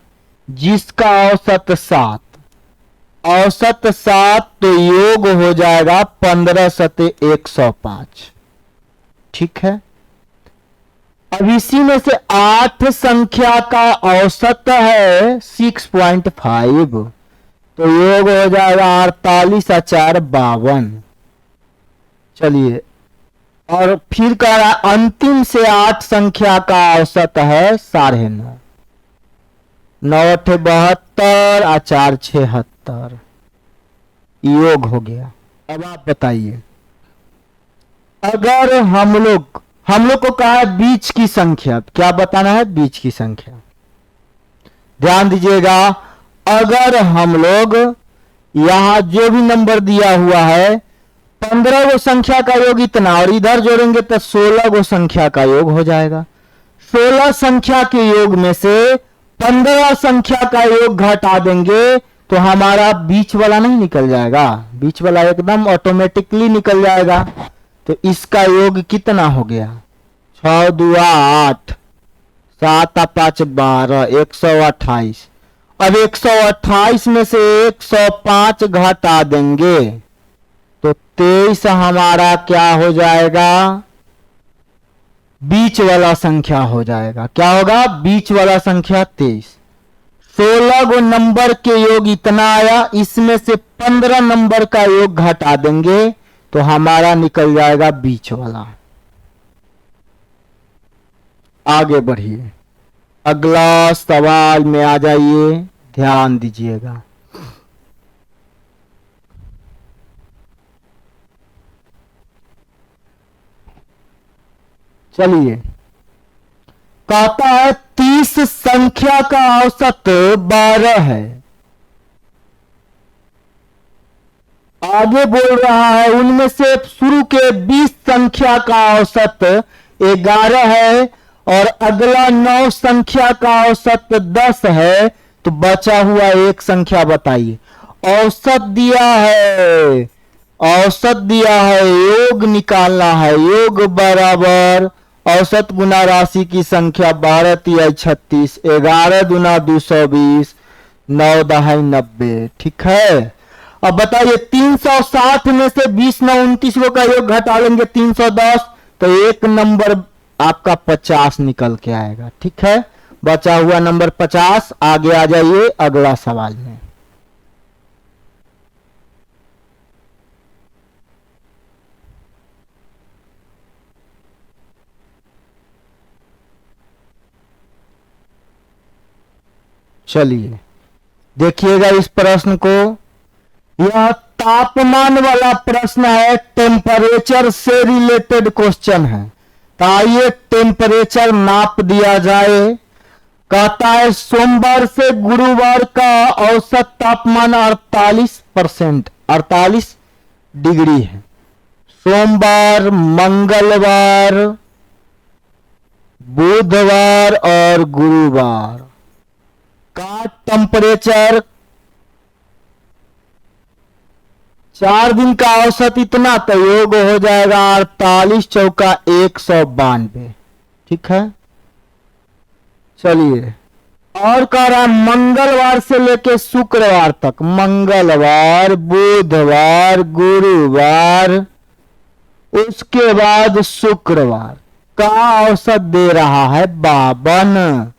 जिसका औसत 7, औसत 7 तो योग हो जाएगा 15 सते 105। ठीक है, अब इसी में से 8 संख्या का औसत है 6.5 तो योग हो जाएगा 48 और 4 52। चलिए, और फिर कह रहा है अंतिम से 8 संख्या का औसत है 9.5, 9 8 72 और 4 76, योग हो गया। अब आप बताइए, अगर हम लोग को कहा है बीच की संख्या, क्या बताना है? बीच की संख्या। ध्यान दीजिएगा, अगर हम लोग यहां जो भी नंबर दिया हुआ है 15 गो संख्या का योग इतना और इधर जोड़ेंगे तो 16 गो संख्या का योग हो जाएगा। 16 संख्या के योग में से 15 संख्या का योग घटा देंगे तो हमारा बीच वाला नहीं निकल जाएगा? बीच वाला एकदम ऑटोमेटिकली निकल जाएगा। तो इसका योग कितना हो गया? 6 2 8, 7 5 12, 128। अब 128 में से 105 घटा देंगे तो 23 हमारा क्या हो जाएगा? बीच वाला संख्या हो जाएगा। क्या होगा? बीच वाला संख्या 23। 16 गो नंबर के योग इतना आया, इसमें से 15 नंबर का योग घटा देंगे तो हमारा निकल जाएगा बीच वाला। आगे बढ़िए, अगला सवाल में आ जाइए, ध्यान दीजिएगा। चलिए, कहता है 30 संख्या का औसत 12 है। आगे बोल रहा है उनमें से शुरू के 20 संख्या का औसत 11 है और अगला 9 संख्या का औसत 10 है तो बचा हुआ एक संख्या बताइए। औसत दिया है, औसत दिया है, योग निकालना है। योग बराबर औसत गुना राशि की संख्या 12 तिया 36, 11 दुना 220, 9 दहाई 90। ठीक है, अब बताइए 360 में से 20 9 29 का योग घटा लेंगे 310 तो एक नंबर आपका 50 निकल के आएगा। ठीक है, बचा हुआ नंबर 50। आगे आ जाइए अगला सवाल में। चलिए देखिएगा इस प्रश्न को। यह तापमान वाला प्रश्न है, टेम्परेचर से रिलेटेड क्वेश्चन है। तो आइए टेम्परेचर नाप दिया जाए। कहता है सोमवार से गुरुवार का औसत तापमान 48 डिग्री है। सोमवार, मंगलवार, बुधवार और गुरुवार का टेम्परेचर 4 दिन का औसत इतना, तो योग हो जाएगा 48 चौका 192। ठीक है। चलिए और कह रहा है मंगलवार से लेके शुक्रवार तक, मंगलवार, बुधवार, गुरुवार, उसके बाद शुक्रवार का औसत दे रहा है 52।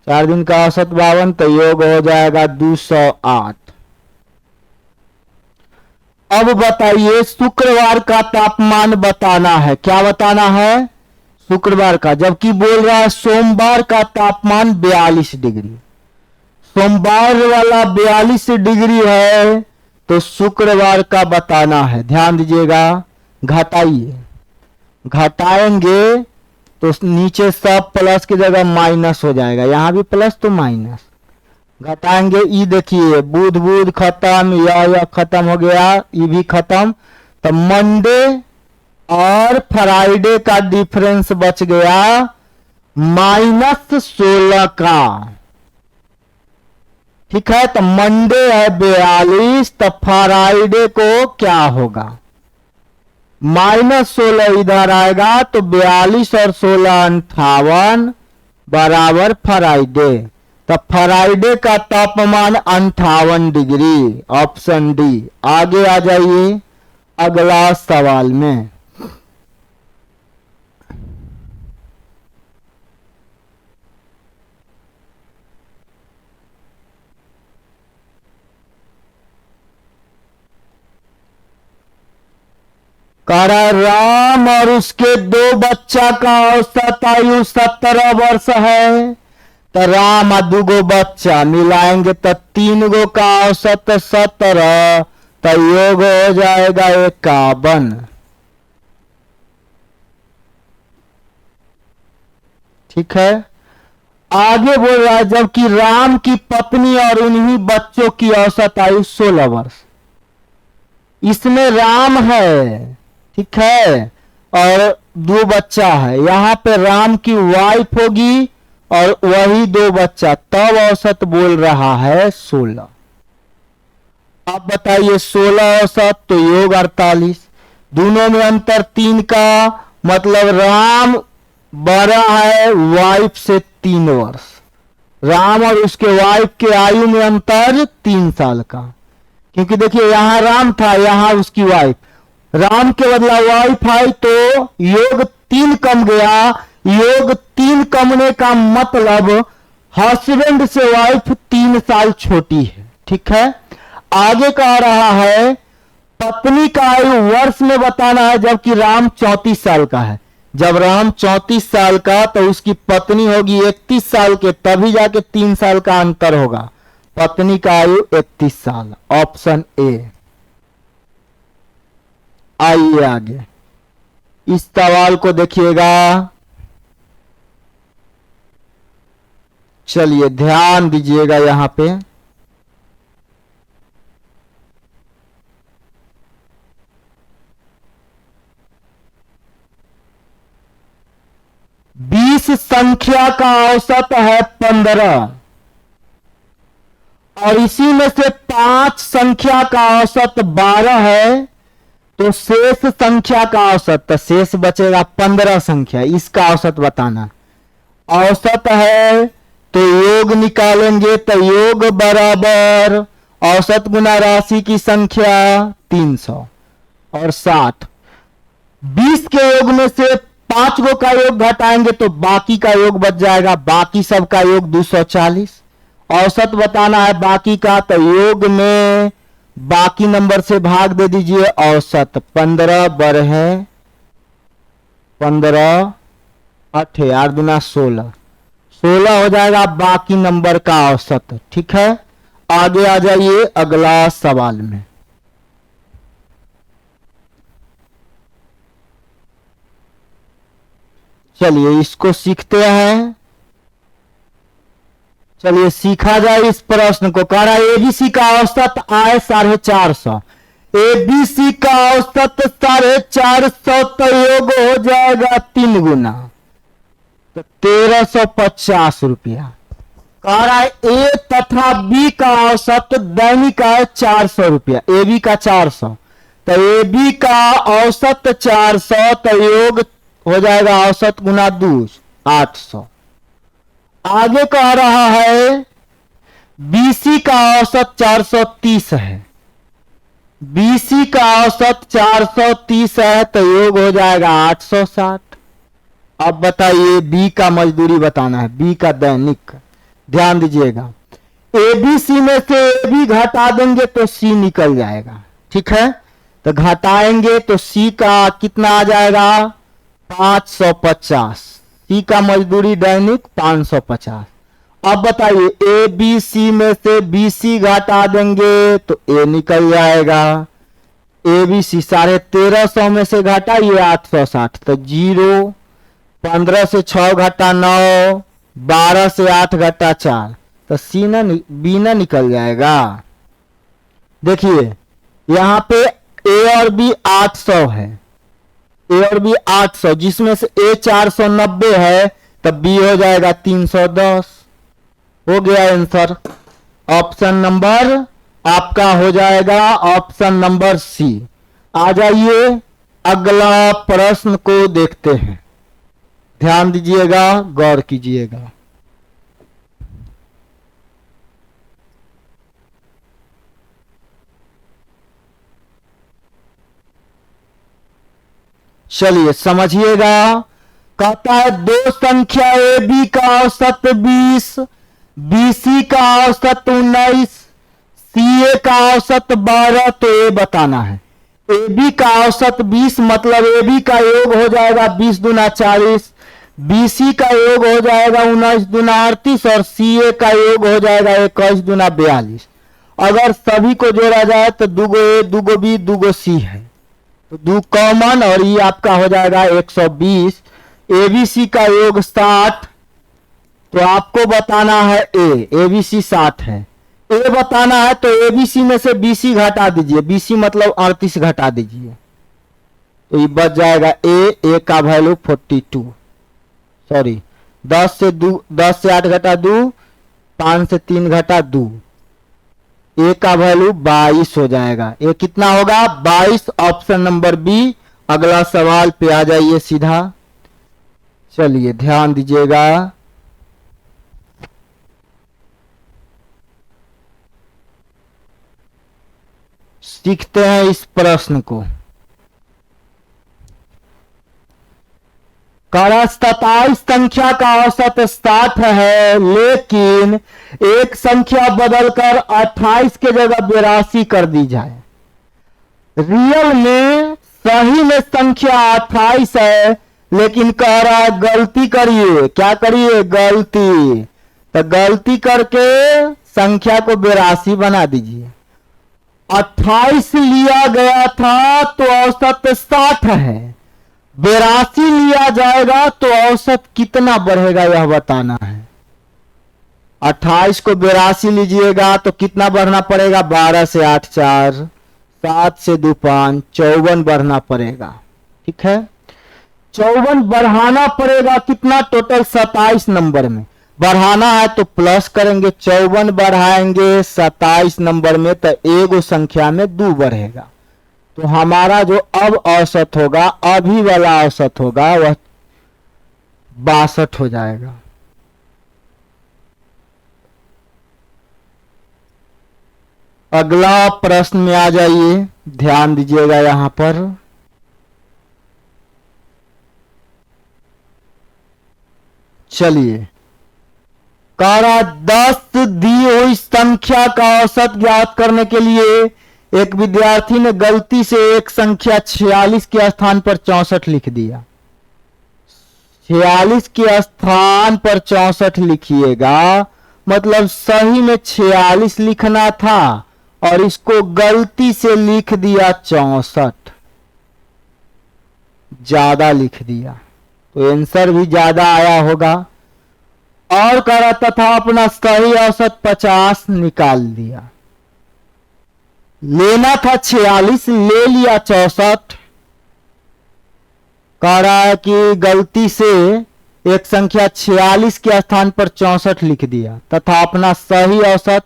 4 दिन का औसत 52, तो योग हो जाएगा 208। अब बताइए शुक्रवार का तापमान बताना है। क्या बताना है? शुक्रवार का, जबकि बोल रहा है सोमवार का तापमान 42 डिग्री। सोमवार वाला 42 डिग्री है, तो शुक्रवार का बताना है। ध्यान दीजिएगा, घटाइए, घटाएंगे तो नीचे सब प्लस की जगह माइनस हो जाएगा, यहां भी प्लस तो माइनस। घटाएंगे, ई देखिए बुध बुध खत्म, या खत्म हो गया, ई भी खत्म। तो मंडे और फ्राइडे का डिफरेंस बच गया -16 का। ठीक है। तो मंडे है 42, तो फ्राइडे को क्या होगा? -16 इधर आएगा, तो 42 और 16 58 बराबर फ्राइडे। तो फ्राइडे का तापमान 58 डिग्री, ऑप्शन डी। आगे आ जाइए अगला सवाल में। करा राम और उसके 2 बच्चा का औसत आयु 17 वर्ष है। तो राम और 2 गो बच्चा मिलाएंगे तो 3 गो का औसत 17, तो योग हो जाएगा 51। ठीक है। आगे बोल रहा है जबकि राम की पत्नी और उन्हीं बच्चों की औसत आयु 16 वर्ष। इसमें राम है, ठीक है, और 2 बच्चा है। यहां पे राम की वाइफ होगी और वही 2 बच्चा, तब औसत बोल रहा है 16। अब बताइए 16 औसत तो योग 48, दोनों में अंतर 3 का, मतलब राम बड़ा है वाइफ से 3 वर्ष। राम और उसके वाइफ के आयु में अंतर 3 साल का, क्योंकि देखिए यहां राम था, यहां उसकी वाइफ। राम के बदला वाइफ आई तो योग 3 कम गया। योग 3 कमने का मतलब हस्बैंड से वाइफ 3 साल छोटी है। ठीक है। आगे कह रहा है पत्नी का आयु वर्ष में बताना है, जबकि राम 34 साल का है। जब राम 34 साल का तो उसकी पत्नी होगी 31 साल के, तभी जाके 3 साल का अंतर होगा। पत्नी का आयु 31 साल, ऑप्शन ए। आइए आगे इस सवाल को देखिएगा। चलिए ध्यान दीजिएगा यहां पे। बीस संख्या का औसत है 15 और इसी में से 5 संख्या का औसत 12 है, तो शेष संख्या का औसत, तो शेष बचेगा 15 संख्या, इसका औसत बताना। औसत है तो योग निकालेंगे, तो योग बराबर औसत गुना राशि की संख्या 300 और 60। 20 के योग में से 5 गो का योग घटाएंगे तो बाकी का योग बच जाएगा, बाकी सब का योग 240। औसत बताना है बाकी का, तो योग में बाकी नंबर से भाग दे दीजिए औसत। 15 बरहे 15 8 8 दूना 16, 16 हो जाएगा बाकी नंबर का औसत। ठीक है, आगे आ जाइए अगला सवाल में। चलिए इसको सीखते हैं। चलिए सीखा जाए इस प्रश्न को। कह रहा है एबीसी का औसत आए 450। एबीसी का औसत 450 तो योग हो जाएगा 3 गुना, तो 1350 रुपया। कह रहा है ए तथा बी का औसत दैनिक है 400 रुपया, ए बी का 400, तो ए बी का औसत 400 तो योग हो जाएगा औसत गुना 2 800। आगे कह रहा है बीसी का औसत 430 है, बीसी का औसत 430 है तो योग हो जाएगा 860। अब बताइए बी का मजदूरी बताना है, बी का दैनिक। ध्यान दीजिएगा, एबीसी में से ए बी घटा देंगे तो सी निकल जाएगा। ठीक है, तो घटाएंगे तो सी का कितना आ जाएगा 550। सी का मजदूरी दैनिक 550। अब बताइए ए बी सी में से बी सी घटा देंगे तो ए निकल जाएगा। ए बी सी 1350 में से घटा ये 860, तो 0, 15 से 6 घटा 9, 12 से 8 घटा 4, तो सी ना बी ना निकल जाएगा। देखिए यहां पे ए और बी 800 है, ए और बी 800, जिसमें से ए 490 है तब बी हो जाएगा 310। हो गया आंसर। ऑप्शन नंबर आपका हो जाएगा ऑप्शन नंबर सी। आ जाइए अगला प्रश्न को देखते हैं। ध्यान दीजिएगा, गौर कीजिएगा। चलिए समझिएगा। कहता है दो संख्या ए बी का औसत 20, बीसी का औसत 19, सीए का औसत 12, तो ये बताना है। ए बी का औसत 20 मतलब ए बी का योग हो जाएगा 20 दूना 40, बीसी का योग हो जाएगा 19 दूना 38 और सीए का योग हो जाएगा 21 दूना 42। अगर सभी को जोड़ा जाए तो 2 गो ए 2 गो बी 2 गो सी है, तो 2 कॉमन और ये आपका हो जाएगा 120। एबीसी का योग 60, तो आपको बताना है एबीसी 60 है। ए बताना है तो एबीसी में से बीसी घटा दीजिए, बीसी मतलब 38 घटा दीजिए, तो ये बच जाएगा ए का वैल्यू 42, सॉरी 10 से 8 घटा 2, 5 से 3 घटा 2, ए का वैल्यू 22 हो जाएगा। ए कितना होगा 22, ऑप्शन नंबर बी। अगला सवाल पे आ जाइए सीधा। चलिए ध्यान दीजिएगा। सीखते हैं इस प्रश्न को। 27 संख्या का औसत 60 है, लेकिन एक संख्या बदलकर 28 के जगह 82 कर दी जाए। रियल में सही में संख्या 28 है, लेकिन कह रहा है गलती करिए। क्या करिए? गलती। तो गलती करके संख्या को 82 बना दीजिए। 28 लिया गया था तो औसत 60 है, 82 लिया जाएगा तो औसत कितना बढ़ेगा यह बताना है। 28 को 82 लीजिएगा तो कितना बढ़ना पड़ेगा? 12 से 8 4, 7 से 2 5, 54 बढ़ना पड़ेगा। ठीक है, 54 बढ़ाना पड़ेगा। कितना? टोटल 27 नंबर में बढ़ाना है तो प्लस करेंगे। 54 बढ़ाएंगे 27 नंबर में तो एगो संख्या में 2 बढ़ेगा। तो हमारा जो अब औसत होगा, अभी वाला औसत होगा, वह 62 हो जाएगा। अगला प्रश्न में आ जाइए, ध्यान दीजिएगा यहां पर। चलिए, कह रहा 10 दी हुई संख्या का औसत ज्ञात करने के लिए एक विद्यार्थी ने गलती से एक संख्या 46 के स्थान पर 64 लिख दिया। 46 के स्थान पर 64 लिखिएगा, मतलब सही में 46 लिखना था और इसको गलती से लिख दिया 64, ज्यादा लिख दिया तो आंसर भी ज्यादा आया होगा। और कह रहा तथा अपना सही औसत 50 निकाल दिया। लेना था 46, ले लिया 64। कह रहा है कि गलती से एक संख्या 46 के स्थान पर 64 लिख दिया तथा अपना सही औसत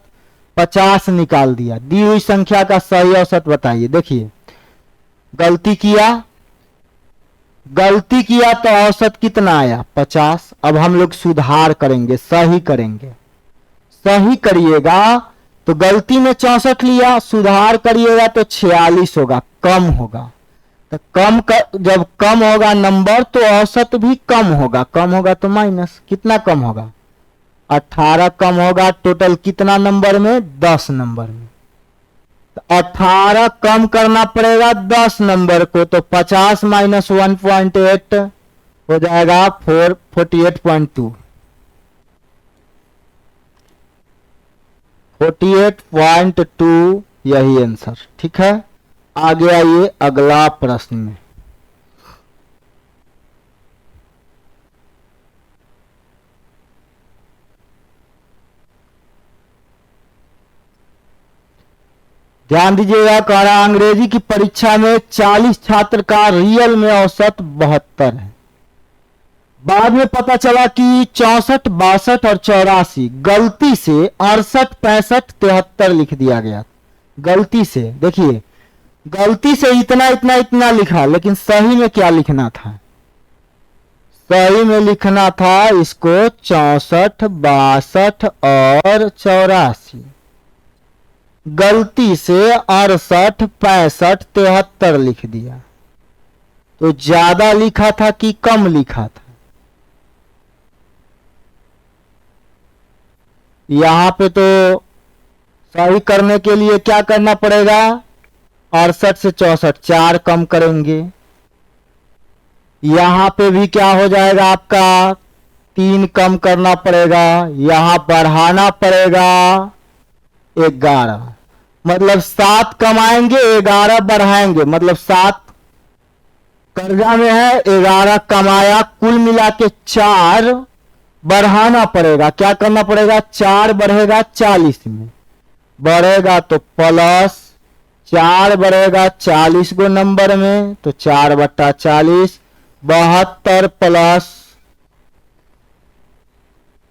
50 निकाल दिया। दी हुई संख्या का सही औसत बताइए। देखिए, गलती किया तो औसत कितना आया? 50। अब हम लोग सुधार करेंगे, सही करेंगे। सही करिएगा तो गलती में 64 लिया, सुधार करिएगा तो 46 होगा, कम होगा। तो जब कम होगा नंबर तो औसत भी कम होगा, कम होगा तो माइनस। कितना कम होगा? 18 कम होगा। टोटल कितना नंबर में? 10 नंबर में। तो 18 कम करना पड़ेगा 10 नंबर को, तो 50 माइनस 1.8 हो जाएगा 48.2। 48.2 यही आंसर। ठीक है, आगे आइए अगला प्रश्न में। ध्यान दीजिएगा, कह रहा अंग्रेजी की परीक्षा में 40 छात्र का रियल में औसत 72 है। बाद में पता चला कि 64, 62 और 84 गलती से 68, 65, 73 लिख दिया गया। गलती से, देखिए, गलती से इतना इतना इतना लिखा, लेकिन सही में क्या लिखना था? सही में लिखना था इसको 64, 62 और 84। गलती से 68, 65, 73 लिख दिया। तो ज्यादा लिखा था कि कम लिखा था? यहां पे तो सही करने के लिए क्या करना पड़ेगा? 68 से 64 4 कम करेंगे। यहां पे भी क्या हो जाएगा आपका? 3 कम करना पड़ेगा। यहां बढ़ाना पड़ेगा 11, मतलब 7 कमाएंगे, 11 बढ़ाएंगे, मतलब 7 कर्जा में है, 11 कमाया, कुल मिला के 4 बढ़ाना पड़ेगा। क्या करना पड़ेगा? 4 बढ़ेगा 40 में, बढ़ेगा तो प्लस 4 बढ़ेगा 40 गो नंबर में, तो 4/40, 72 प्लस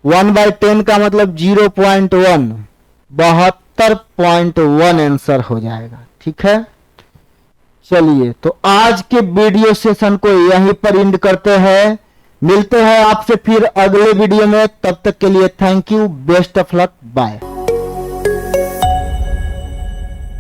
1/10 का मतलब 0.1, 72.1 आंसर हो जाएगा। ठीक है, चलिए, तो आज के वीडियो सेशन को यहीं पर एंड करते हैं। मिलते हैं आपसे फिर अगले वीडियो में। तब तक के लिए thank you, best of luck, bye.